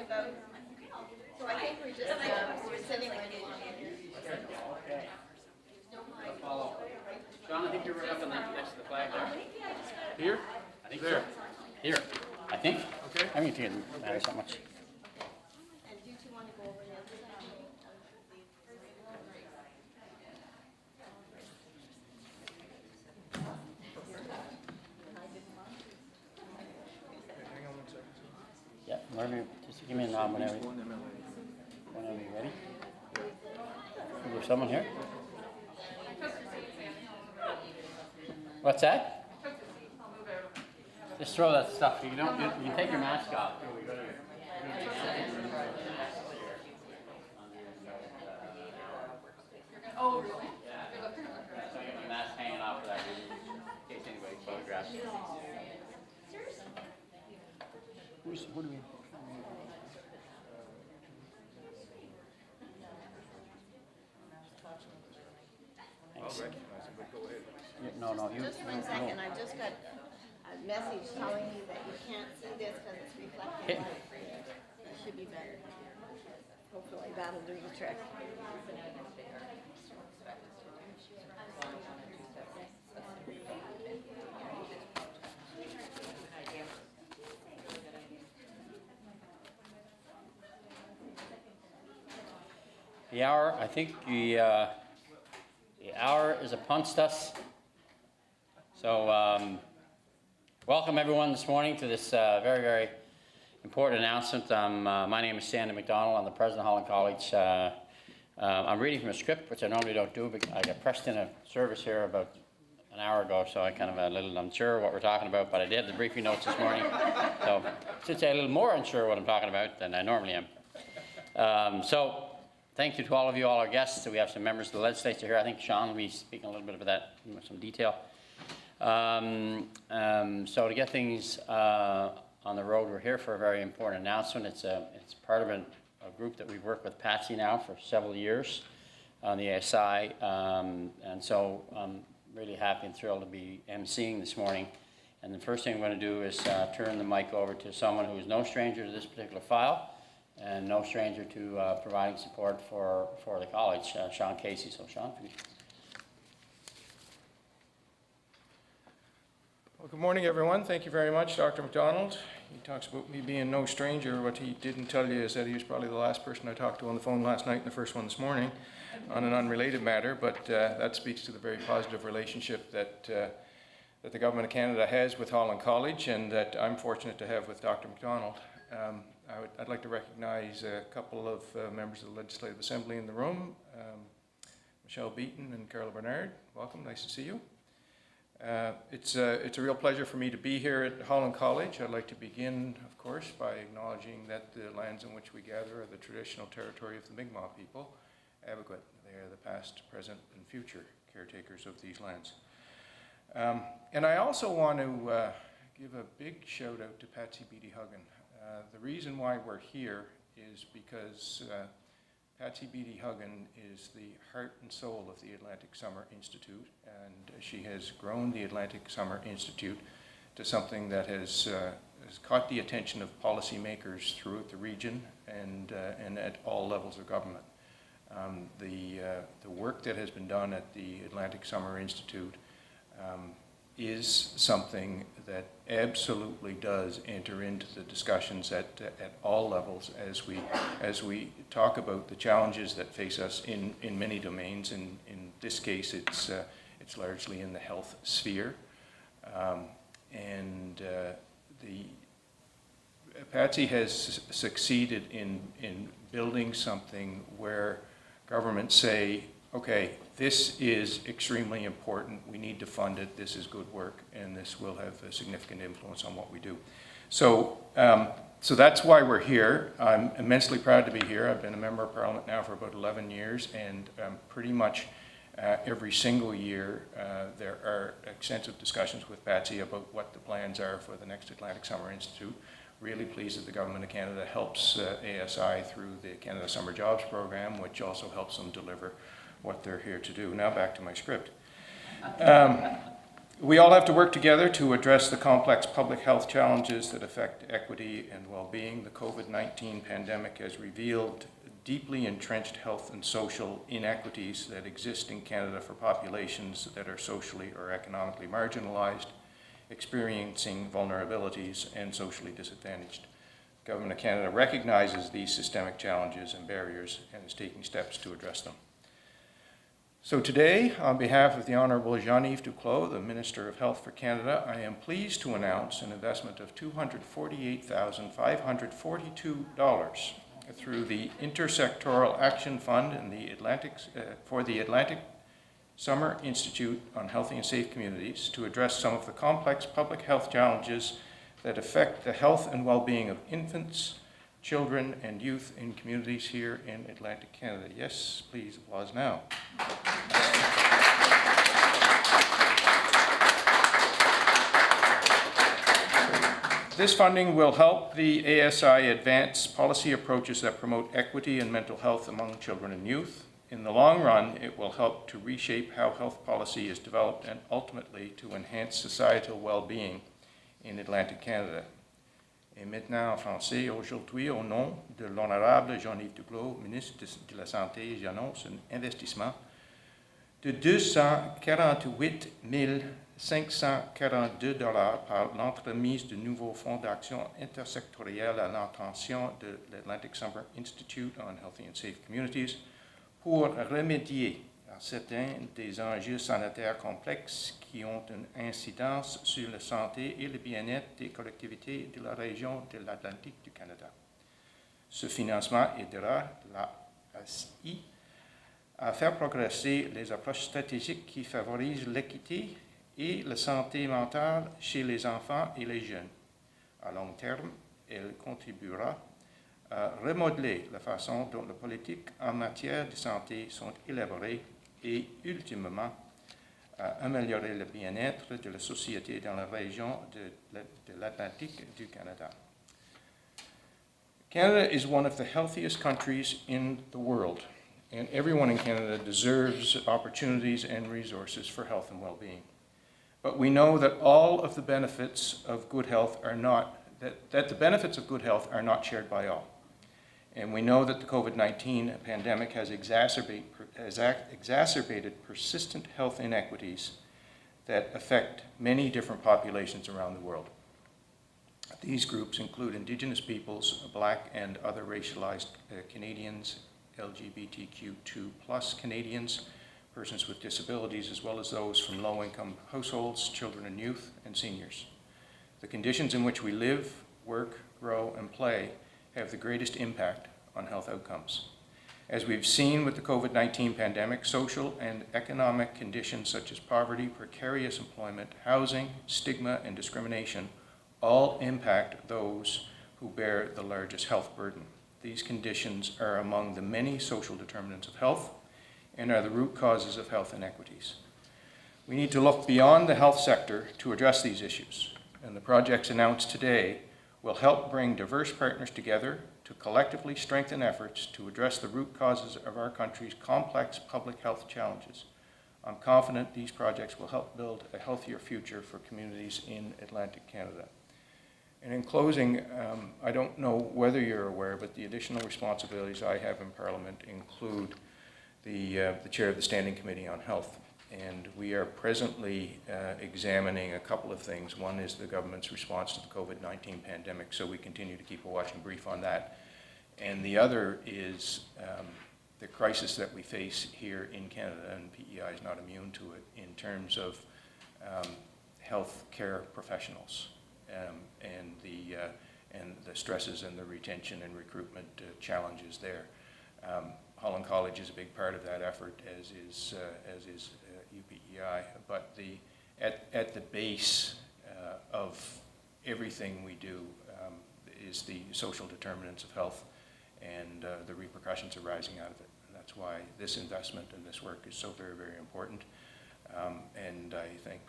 about, so I think we're just, we're sitting where you want to hear. Follow. John, I think you're right up next to the flag there. Here? I think There. so. Here, I think. Okay. I mean, if you can matter so much. And do you two want to go over the other side? Hang on one second. Yeah, whenever, just give me a nod whenever you're ready. Is there someone here? What's that? Just throw that stuff. You don't. You can take your mask off. Oh, really? So I got my mask hanging off for that reason, in case anybody photographs. Who do we? I'll recognize him, but go ahead. No, you. Just 1 second, I just got a message telling me that you can't see this because it's reflecting light. That should be better. Hopefully that'll do the trick. The hour, I think the hour is upon us. So welcome everyone this morning to this very, very important announcement. My name is Sandy McDonald. I'm the president of Holland College. I'm reading from a script, which I normally don't do, but I got pressed in a service here about an hour ago, so I kind of a little unsure what we're talking about, but I did the briefing notes this morning. So since I'm a little more unsure what I'm talking about than I normally am. So thank you to all of you, all our guests. We have some members of the legislature here. I think Sean will be speaking a little bit about that in some detail. So to get things on the road, we're here for a very important announcement. It's part of a group that we've worked with Patsy now for several years on the ASI. And so I'm really happy and thrilled to be emceeing this morning. And the first thing I'm going to do is turn the mic over to someone who is no stranger to this particular file and no stranger to providing support for the college, Sean Casey. So Sean, if you... Well, good morning, everyone. Thank you very much, Dr. McDonald. He talks about me being no stranger. What he didn't tell you is that he was probably the last person I talked to on the phone last night and the first one this morning on an unrelated matter, but that speaks to the very positive relationship that the Government of Canada has with Holland College and that I'm fortunate to have with Dr. McDonald. I'd like to recognize a couple of members of the Legislative Assembly in the room, Michelle Beaton and Carla Bernard. Welcome, nice to see you. It's a real pleasure for me to be here at Holland College. I'd like to begin, of course, by acknowledging that the lands in which we gather are the traditional territory of the Mi'kmaq people, Abequit. They are the past, present, and future caretakers of these lands. And I also want to give a big shout out to Patsy Beatty-Huggan. The reason why we're here is because Patsy Beatty-Huggan is the heart and soul of the Atlantic Summer Institute, and she has grown the Atlantic Summer Institute to something that has caught the attention of policymakers throughout the region and at all levels of government. The work that has been done at the Atlantic Summer Institute is something that absolutely does enter into the discussions at all levels as we talk about the challenges that face us in many domains. In this case, it's largely in the health sphere, Patsy has succeeded in building something where governments say, okay, this is extremely important, we need to fund it, this is good work, and this will have a significant influence on what we do. So, so that's why we're here. I'm immensely proud to be here. I've been a member of Parliament now for about 11 years, and pretty much every single year there are extensive discussions with Patsy about what the plans are for the next Atlantic Summer Institute. Really pleased that the Government of Canada helps ASI through the Canada Summer Jobs Program, which also helps them deliver what they're here to do. Now back to my script. We all have to work together to address the complex public health challenges that affect equity and well-being. The COVID-19 pandemic has revealed deeply entrenched health and social inequities that exist in Canada for populations that are socially or economically marginalized, experiencing vulnerabilities, and socially disadvantaged. The Government of Canada recognizes these systemic challenges and barriers and is taking steps to address them. So today, on behalf of the Honourable Jean-Yves Duclos, the Minister of Health for Canada, I am pleased to announce an investment of $248,542 through the Intersectoral Action Fund and for the Atlantic Summer Institute on Healthy and Safe Communities to address some of the complex public health challenges that affect the health and well-being of infants, children, and youth in communities here in Atlantic Canada. Yes, please, applause now. This funding will help the ASI advance policy approaches that promote equity and mental health among children and youth. In the long run, it will help to reshape how health policy is developed and ultimately to enhance societal well-being in Atlantic Canada. Et maintenant en français, aujourd'hui, au nom de l'honorable Jean-Yves Duclos, ministre de la Santé, j'annonce un investissement de 248 542 $ par l'entremise de nouveaux fonds d'action intersectorielle à l'intention de l'Atlantic Summer Institute on Healthy and Safe Communities pour remédier à certains des enjeux sanitaires complexes qui ont une incidence sur la santé et le bien-être des collectivités de la région de l'Atlantique du Canada. Ce financement aidera la ASI à faire progresser les approches stratégiques qui favorisent l'équité et la santé mentale chez les enfants et les jeunes. À long terme, elle contribuera à remodeler la façon dont les politiques en matière de santé sont élaborées et, ultimement, à améliorer le bien-être de la société dans la région de l'Atlantique du Canada. Canada is one of the healthiest countries in the world, and everyone in Canada deserves opportunities and resources for health and well-being. But we know that all of the benefits of good health are not, that the benefits of good health are not shared by all. And we know that the COVID-19 pandemic has exacerbated persistent health inequities that affect many different populations around the world. These groups include Indigenous peoples, Black and other racialized Canadians, LGBTQ2+ Canadians, persons with disabilities, as well as those from low-income households, children and youth, and seniors. The conditions in which we live, work, grow, and play have the greatest impact on health outcomes. As we've seen with the COVID-19 pandemic, social and economic conditions such as poverty, precarious employment, housing, stigma, and discrimination all impact those who bear the largest health burden. These conditions are among the many social determinants of health and are the root causes of health inequities. We need to look beyond the health sector to address these issues, and the projects announced today will help bring diverse partners together to collectively strengthen efforts to address the root causes of our country's complex public health challenges. I'm confident these projects will help build a healthier future for communities in Atlantic Canada. And in closing, I don't know whether you're aware, but the additional responsibilities I have in Parliament include the chair of the Standing Committee on Health. And we are presently examining a couple of things. One is the government's response to the COVID-19 pandemic, so we continue to keep a watching brief on that. And the other is the crisis that we face here in Canada, and PEI is not immune to it, in terms of health care professionals and the stresses and the retention and recruitment challenges there. Holland College is a big part of that effort, as is UPEI, but at the base of everything we do is the social determinants of health and the repercussions arising out of it. And that's why this investment and this work is so very, very important. And I thank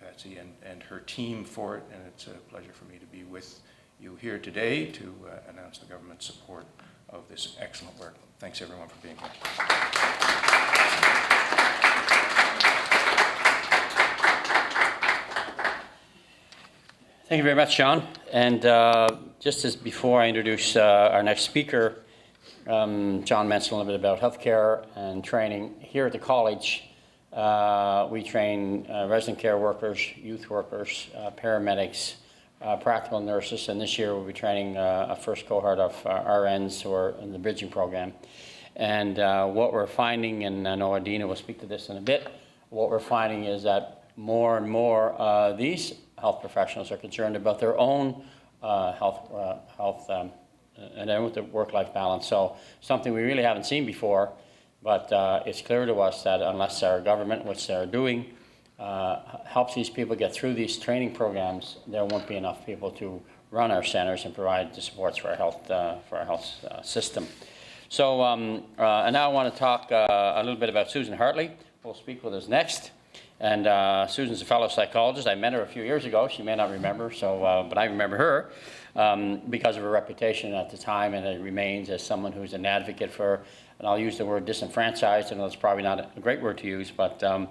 Patsy and her team for it, and it's a pleasure for me to be with you here today to announce the government's support of this excellent work. Thanks everyone for being here. Thank you very much, Sean. And just as before I introduce our next speaker, John mentioned a little bit about healthcare and training. Here at the college, we train resident care workers, youth workers, paramedics, practical nurses, and this year we'll be training a first cohort of RNs who are in the bridging program. And what we're finding, and I know Adina will speak to this in a bit, what we're finding is that more and more these health professionals are concerned about their own health and then with the work-life balance. So something we really haven't seen before, but it's clear to us that unless our government, which they're doing, helps these people get through these training programs, there won't be enough people to run our centers and provide the supports for our health system. So, and now I want to talk a little bit about Susan Hartley, who will speak with us next. And Susan's a fellow psychologist. I met her a few years ago. She may not remember, so but I remember her because of her reputation at the time, and it remains as someone who's an advocate for, and I'll use the word disenfranchised. I know it's probably not a great word to use, but and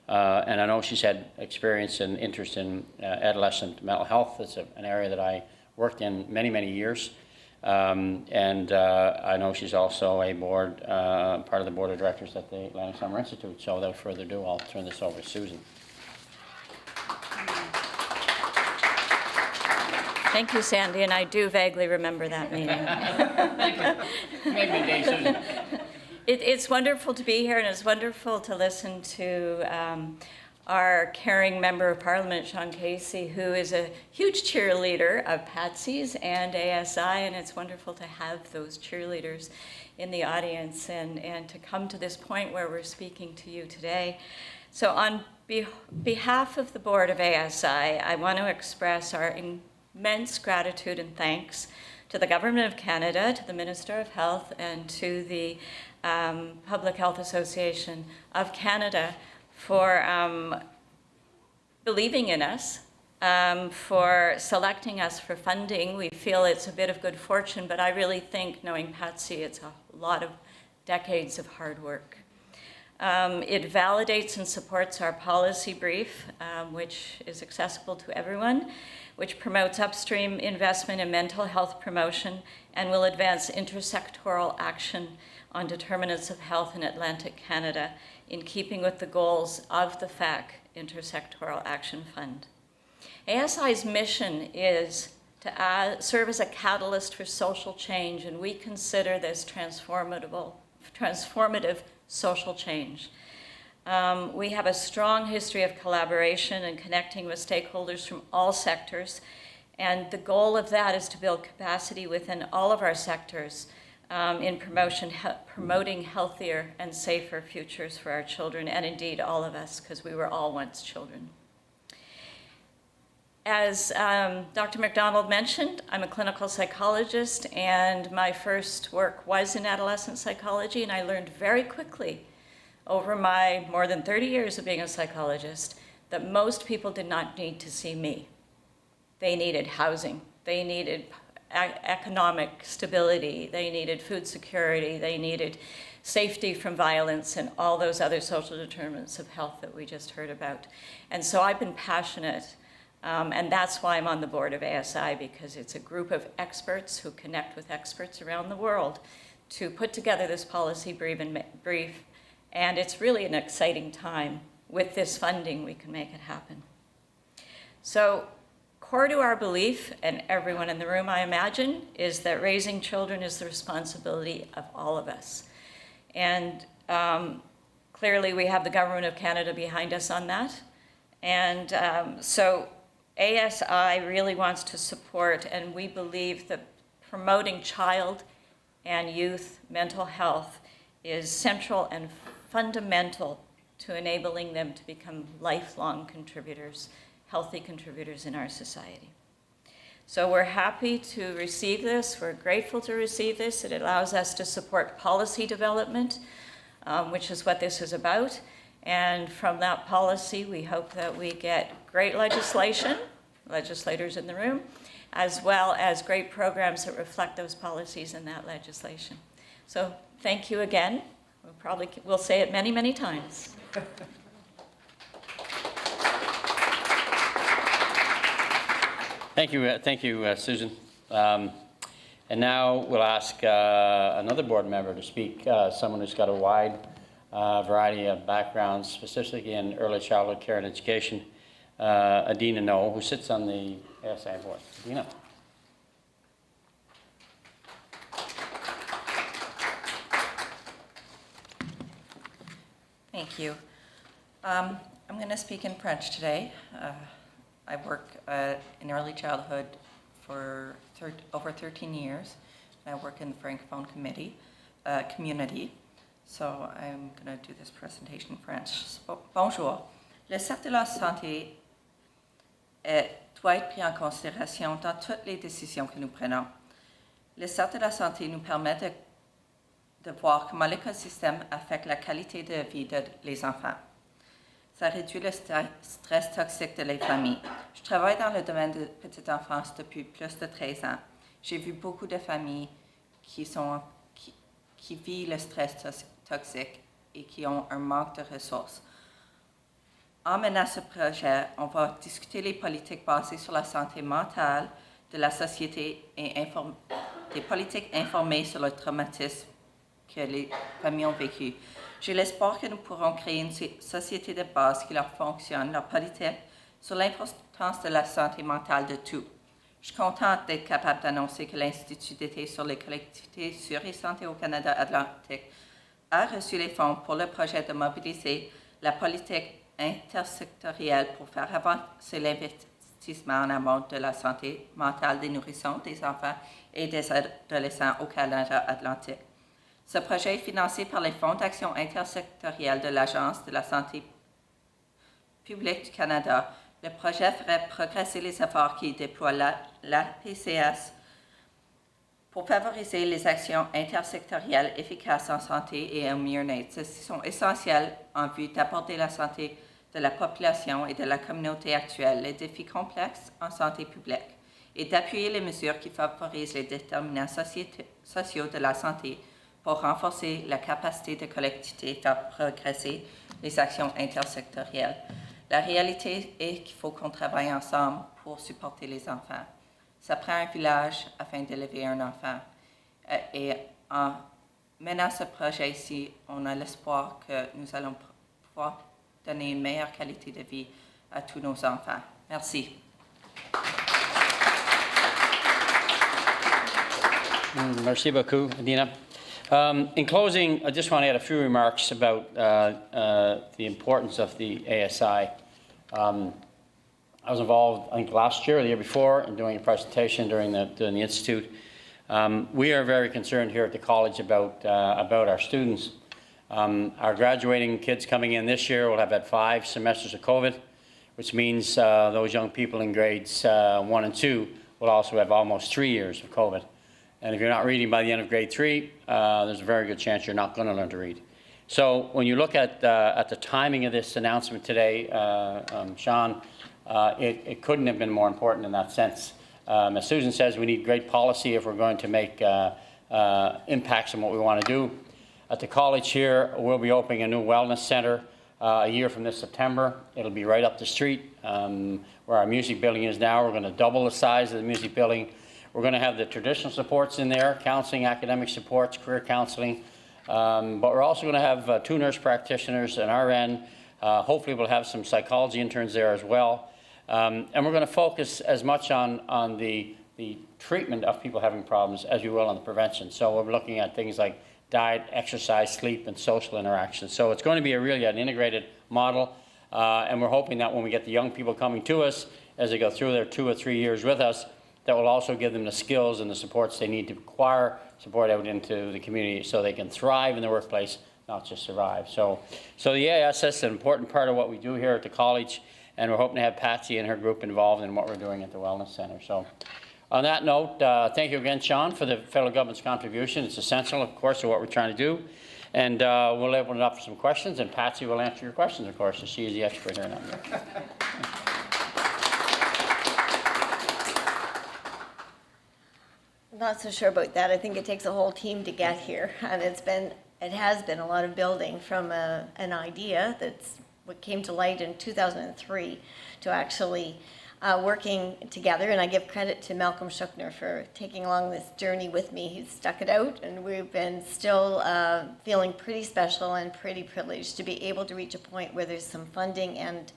I know she's had experience and interest in adolescent mental health. It's an area that I worked in many, many years. And I know she's also a part of the board of directors at the Atlantic Summer Institute. So without further ado, I'll turn this over to Susan. Thank you, Sandy, and I do vaguely remember that meeting. Thank you. Make me a day, Susan. It's wonderful to be here, and it's wonderful to listen to our caring member of parliament, Sean Casey, who is a huge cheerleader of Patsy's and ASI, and it's wonderful to have those cheerleaders in the audience and to come to this point where we're speaking to you today. So on behalf of the board of ASI, I want to express our immense gratitude and thanks to the Government of Canada, to the Minister of Health, and to the Public Health Association of Canada for believing in us, for selecting us for funding. We feel it's a bit of good fortune, but I really think, knowing Patsy, it's a lot of decades of hard work. It validates and supports our policy brief, which is accessible to everyone, which promotes upstream investment in mental health promotion and will advance intersectoral action on determinants of health in Atlantic Canada, in keeping with the goals of the FAC Intersectoral Action Fund. ASI's mission is to serve as a catalyst for social change, and we consider this transformative social change. We have a strong history of collaboration and connecting with stakeholders from all sectors, and the goal of that is to build capacity within all of our sectors in promoting healthier and safer futures for our children, and indeed all of us, because we were all once children. As Dr. McDonald mentioned, I'm a clinical psychologist, and my first work was in adolescent psychology, and I learned very quickly over my more than 30 years of being a psychologist that most people did not need to see me. They needed housing, they needed economic stability, they needed food security, they needed safety from violence and all those other social determinants of health that we just heard about. And so I've been passionate, and that's why I'm on the board of ASI, because it's a group of experts who connect with experts around the world to put together this policy brief, and it's really an exciting time. With this funding, we can make it happen. So, core to our belief, and everyone in the room, I imagine, is that raising children is the responsibility of all of us. And clearly we have the Government of Canada behind us on that. And so ASI really wants to support, and we believe that promoting child and youth mental health is central and fundamental to enabling them to become lifelong contributors, healthy contributors in our society. So we're happy to receive this. We're grateful to receive this. It allows us to support policy development, which is what this is about. And from that policy, we hope that we get great legislation, legislators in the room, as well as great programs that reflect those policies in that legislation. So thank you again. We'll say it many, many times. Thank you, Susan. And now we'll ask another board member to speak, someone who's got a wide variety of backgrounds, specifically in early childhood care and education, Adina No, who sits on the ASI board. Adina. Thank you. I'm going to speak in French today. I work in early childhood for over 13 years. I work in the Francophone community. So I'm going to do this presentation in French. Bonjour. Le cercle de la santé doit être pris en considération dans toutes les décisions que nous prenons. Le cercle de la santé nous permet de voir comment l'écosystème affecte la qualité de vie des enfants. Ça réduit le stress toxique de les familles. Je travaille dans le domaine de petite enfance depuis plus de 13 ans. J'ai vu beaucoup de familles qui vivent le stress toxique et qui ont un manque de ressources. En menant ce projet, on va discuter les politiques basées sur la santé mentale de la société et des politiques informées sur le traumatisme que les familles ont vécu. J'ai l'espoir que nous pourrons créer une société de base qui leur fonctionne, leur politique, sur l'importance de la santé mentale de tous. Je suis contente d'être capable d'annoncer que l'Institut d'été sur les collectivités sûres et santé au Canada Atlantique a reçu les fonds pour le projet de mobiliser la politique intersectorielle pour faire avancer l'investissement en amont de la santé mentale des nourrissons, des enfants et des adolescents au Canada Atlantique. Ce projet est financé par les fonds d'action intersectorielle de l'Agence de la santé publique du Canada. Le projet ferait progresser les efforts qui déploient la PCS pour favoriser les actions intersectorielles efficaces en santé et en mieux-être. Celles-ci sont essentielles en vue d'aborder la santé de la population et de la communauté actuelle, les défis complexes en santé publique, et d'appuyer les mesures qui favorisent les déterminants sociaux de la santé pour renforcer la capacité de collectivité et faire progresser les actions intersectorielles. La réalité est qu'il faut qu'on travaille ensemble pour supporter les enfants. Ça prend un village afin d'élever un enfant. Et en menant ce projet ici, on a l'espoir que nous allons pouvoir donner une meilleure qualité de vie à tous nos enfants. Merci. Merci beaucoup, Adina. In closing, I just want to add a few remarks about the importance of the ASI. I was involved, I think, last year or the year before in doing a presentation during the Institute. We are very concerned here at the college about our students. Our graduating kids coming in this year will have had 5 semesters of COVID, which means those young people in grades 1 and 2 will also have almost 3 years of COVID. And if you're not reading by the end of grade 3, there's a very good chance you're not going to learn to read. So when you look at the timing of this announcement today, Sean, it couldn't have been more important in that sense. As Susan says, we need great policy if we're going to make impacts on what we want to do. At the college here, we'll be opening a new wellness center a year from this September. It'll be right up the street where our music building is now. We're going to double the size of the music building. We're going to have the traditional supports in there, counseling, academic supports, career counseling. But we're also going to have 2 nurse practitioners on our end. Hopefully we'll have some psychology interns there as well. And we're going to focus as much on the treatment of people having problems as we will on the prevention. So we're looking at things like diet, exercise, sleep, and social interaction. So it's going to be really an integrated model. And we're hoping that when we get the young people coming to us, as they go through their 2 or 3 years with us, that will also give them the skills and the supports they need to acquire support out into the community so they can thrive in the workplace, not just survive. So the AIS is an important part of what we do here at the college, and we're hoping to have Patsy and her group involved in what we're doing at the Wellness Center. So on that note, thank you again, Sean, for the federal government's contribution. It's essential, of course, to what we're trying to do. And we'll open it up for some questions, and Patsy will answer your questions, of course, as she is the expert here now. I'm not so sure about that. I think it takes a whole team to get here, and it has been a lot of building from an idea that's what came to light in 2003 to actually working together, and I give credit to Malcolm Schuckner for taking along this journey with me. He's stuck it out, and we've been still feeling pretty special and pretty privileged to be able to reach a point where there's some funding and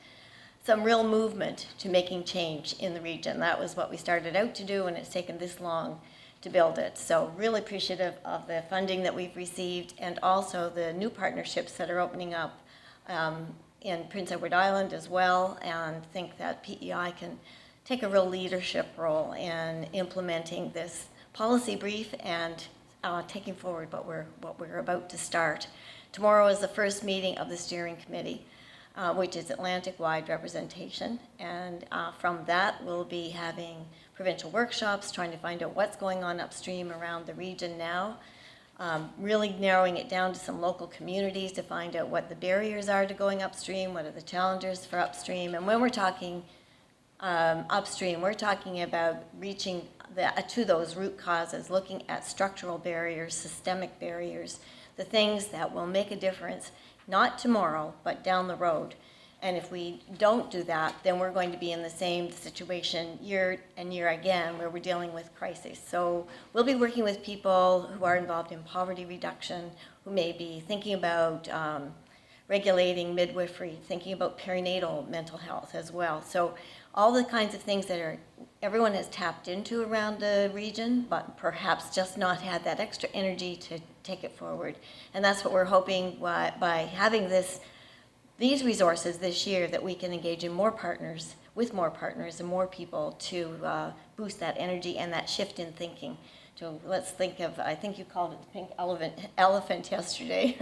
some real movement to making change in the region. That was what we started out to do, and it's taken this long to build it. So really appreciative of the funding that we've received, and also the new partnerships that are opening up in Prince Edward Island as well, and think that PEI can take a real leadership role in implementing this policy brief and taking forward what we're about to start. Tomorrow is the first meeting of the steering committee, which is Atlantic-wide representation, and from that we'll be having provincial workshops, trying to find out what's going on upstream around the region now, really narrowing it down to some local communities to find out what the barriers are to going upstream, what are the challenges for upstream. And when we're talking upstream, we're talking about reaching to those root causes, looking at structural barriers, systemic barriers, the things that will make a difference, not tomorrow, but down the road. And if we don't do that, then we're going to be in the same situation year and year again, where we're dealing with crises. So we'll be working with people who are involved in poverty reduction, who may be thinking about regulating midwifery, thinking about perinatal mental health as well. So all the kinds of things that everyone has tapped into around the region, but perhaps just not had that extra energy to take it forward. And that's what we're hoping by having these resources this year, that we can engage in more partners, with more partners and more people to boost that energy and that shift in thinking. So let's think of, I think you called it the pink elephant yesterday,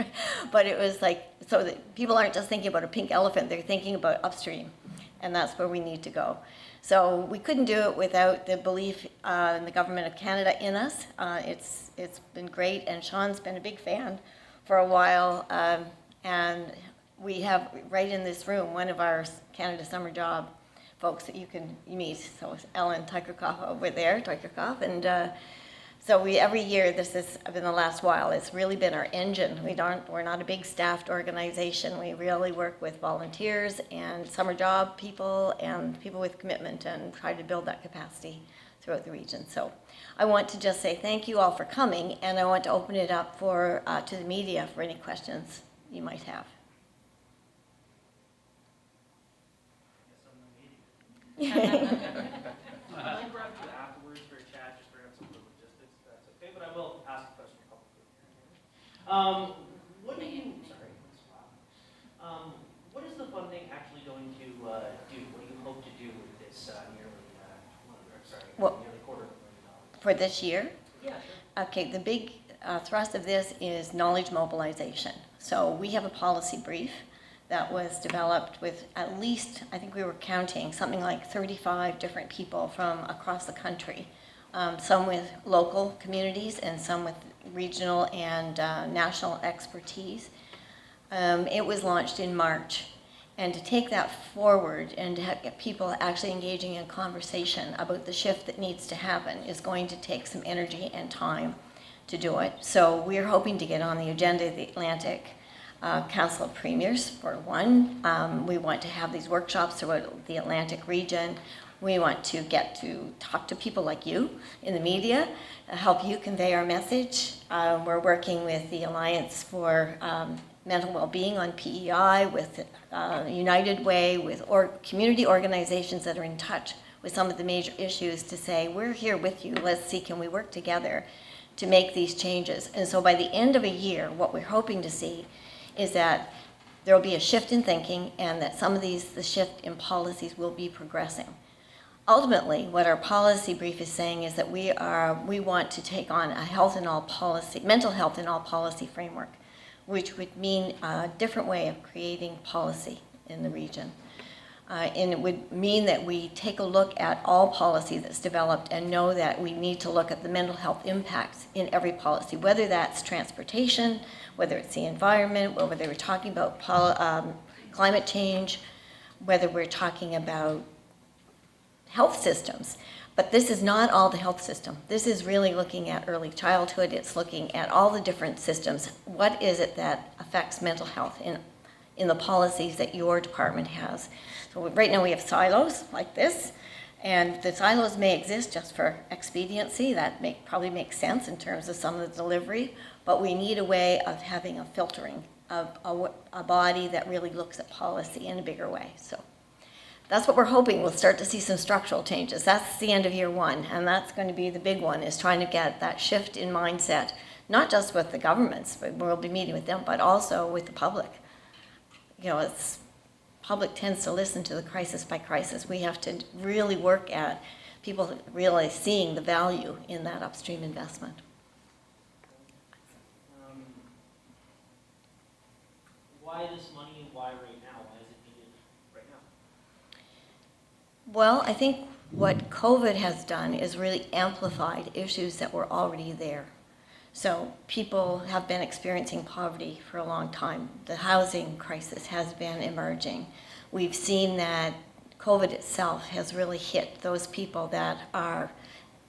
but it was like, so that people aren't just thinking about a pink elephant, they're thinking about upstream, and that's where we need to go. So we couldn't do it without the belief in the Government of Canada in us. It's been great, and Sean's been a big fan for a while, and we have right in this room one of our Canada Summer Job folks that you can meet. So it's Ellen Tykerkoff over there, and so every year, this has been the last while, it's really been our engine. We're not a big staffed organization. We really work with volunteers and summer job people and people with commitment, and try to build that capacity throughout the region. So I want to just say thank you all for coming, and I want to open it up to the media for any questions you might have. I might grab you afterwards for a chat, just for some of the logistics, if that's okay, but I will ask a question publicly. What is the funding actually going to do? What do you hope to do with this nearly $250,000? For this year? Yeah, sure. Okay, the big thrust of this is knowledge mobilization. So we have a policy brief that was developed with at least, I think we were counting, something like 35 different people from across the country, some with local communities and some with regional and national expertise. It was launched in March, and to take that forward and to get people actually engaging in conversation about the shift that needs to happen is going to take some energy and time to do it. So we're hoping to get on the agenda of the Atlantic Council of Premiers, for one. We want to have these workshops throughout the Atlantic region. We want to get to talk to people like you in the media, help you convey our message. We're working with the Alliance for Mental Wellbeing on PEI, with United Way, with community organizations that are in touch with some of the major issues, to say, we're here with you, let's see, can we work together to make these changes? And so by the end of a year, what we're hoping to see is that there will be a shift in thinking, and that some of the shift in policies will be progressing. Ultimately, what our policy brief is saying is that we want to take on a mental health in all policy framework, which would mean a different way of creating policy in the region. And it would mean that we take a look at all policy that's developed and know that we need to look at the mental health impacts in every policy, whether that's transportation, whether it's the environment, whether we're talking about climate change, whether we're talking about health systems. But this is not all the health system. This is really looking at early childhood. It's looking at all the different systems. What is it that affects mental health in the policies that your department has? So right now we have silos like this, And the silos may exist just for expediency, that probably makes sense in terms of some of the delivery, but we need a way of having a filtering of a body that really looks at policy in a bigger way. So that's what we're hoping. We'll start to see some structural changes. That's the end of year one, and that's going to be the big one, is trying to get that shift in mindset, not just with the governments, but we'll be meeting with them, but also with the public. You know, public tends to listen to the crisis by crisis. We have to really work at people really seeing the value in that upstream investment. Why this money and why right now? Why is it needed right now? Well, I think what COVID has done is really amplified issues that were already there. So people have been experiencing poverty for a long time. The housing crisis has been emerging. We've seen that COVID itself has really hit those people that are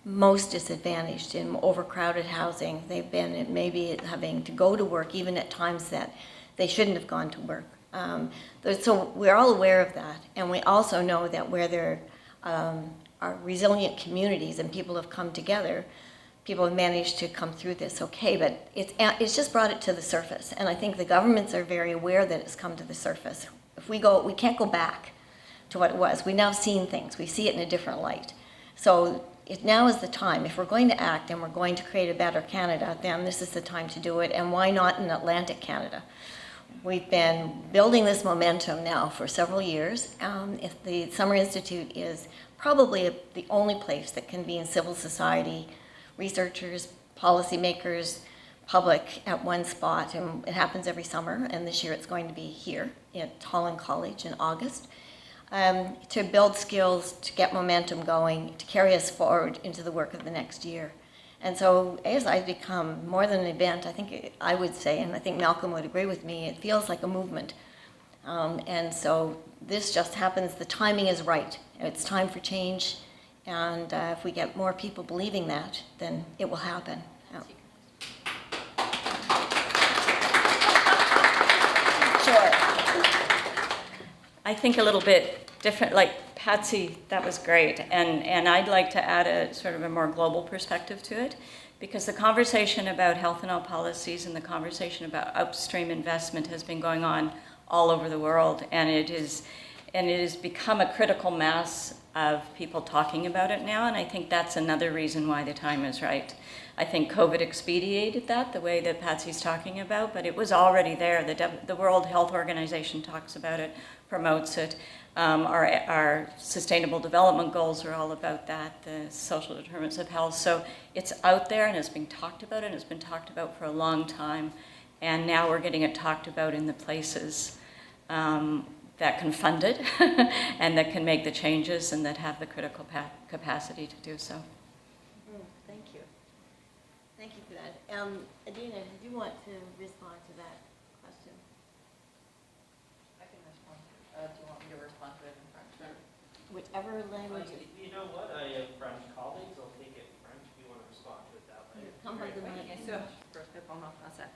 most disadvantaged in overcrowded housing. They've been maybe having to go to work even at times that they shouldn't have gone to work. So we're all aware of that, and we also know that where there are resilient communities and people have come together, people have managed to come through this okay, but it's just brought it to the surface, and I think the governments are very aware that it's come to the surface. If we can't go back to what it was. We've now seen things. We see it in a different light. So now is the time. If we're going to act and we're going to create a better Canada, then this is the time to do it, and why not in Atlantic Canada? We've been building this momentum now for several years. If the Summer Institute is probably the only place that can be in civil society, researchers, policymakers, public at one spot, and it happens every summer, and this year it's going to be here at Holland College in August, to build skills, to get momentum going, to carry us forward into the work of the next year. And so ASI has become more than an event. I think I would say, and I think Malcolm would agree with me, it feels like a movement. And so this just happens, the timing is right. It's time for change, and if we get more people believing that, then it will happen. Yeah. Sure. I think a little bit different, like Patsy, that was great. And I'd like to add a sort of a more global perspective to it, because the conversation about health and health policies and the conversation about upstream investment has been going on all over the world, and it has become a critical mass of people talking about it now, and I think that's another reason why the time is right. I think COVID expedited that, the way that Patsy's talking about, but it was already there. The World Health Organization talks about it, promotes it. Our Sustainable Development Goals are all about that, the social determinants of health. So it's out there and it's being talked about, and it's been talked about for a long time. And now we're getting it talked about in the places that can fund it and that can make the changes and that have the critical capacity to do so. Thank you. Thank you for that. Adina, do you want to respond to that question? I can respond. Do you want me to respond to it in French? Whichever language. You know what? I have French colleagues. I'll take it in French if you want to respond to it that way. Come by the mic. Bien sûr, je peux répondre en français.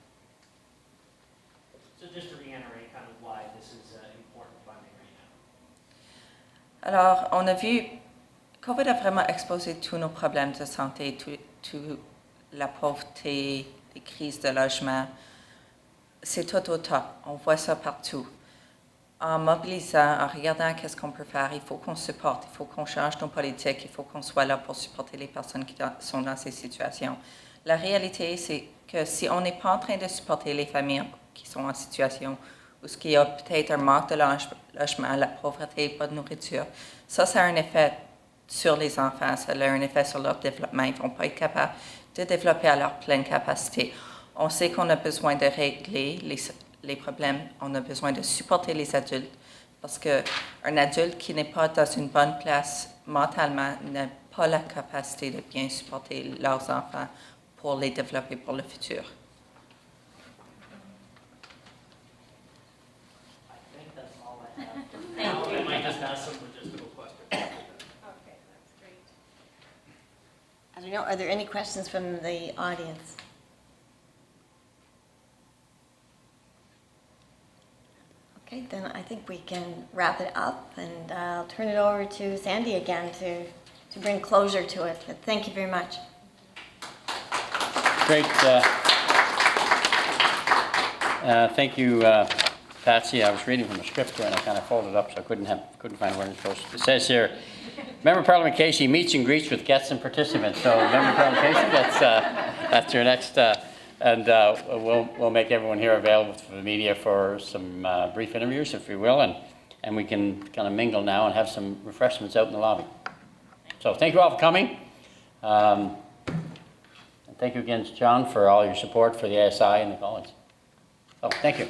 So just to reiterate kind of why this is important funding right now. Alors, on a vu, COVID a vraiment exposé tous nos problèmes de santé, toute la pauvreté, les crises de logement. C'est tout au top. On voit ça partout. En mobilisant, en regardant qu'est-ce qu'on peut faire, il faut qu'on supporte, il faut qu'on change nos politiques, il faut qu'on soit là pour supporter les personnes qui sont dans ces situations. La réalité, c'est que si on n'est pas en train de supporter les familles qui sont en situation où il y a peut-être un manque de logement, la pauvreté, pas de nourriture, ça a un effet sur les enfants, ça a un effet sur leur développement. Ils ne vont pas être capables de développer à leur pleine capacité. On sait qu'on a besoin de régler les problèmes, on a besoin de supporter les adultes, parce qu'un adulte qui n'est pas dans une bonne place mentalement n'a pas la capacité de bien supporter leurs enfants pour les développer pour le futur. I think that's all I have. Now, I might just ask some logistical questions. Okay, that's great. I don't know, are there any questions from the audience? Okay, then I think we can wrap it up, and I'll turn it over to Sandy again to bring closure to it. But thank you very much. Great. Thank you, Patsy. I was reading from the script here, and I kind of folded up, so I couldn't find where it's supposed to. It says here, Member of Parliament Casey meets and greets with guests and participants. So, Member of Parliament Casey, that's your next, and we'll make everyone here available for the media for some brief interviews, if we will, and we can kind of mingle now and have some refreshments out in the lobby. So, thank you all for coming. And thank you again, John, for all your support for the ASI and the college. Oh, thank you.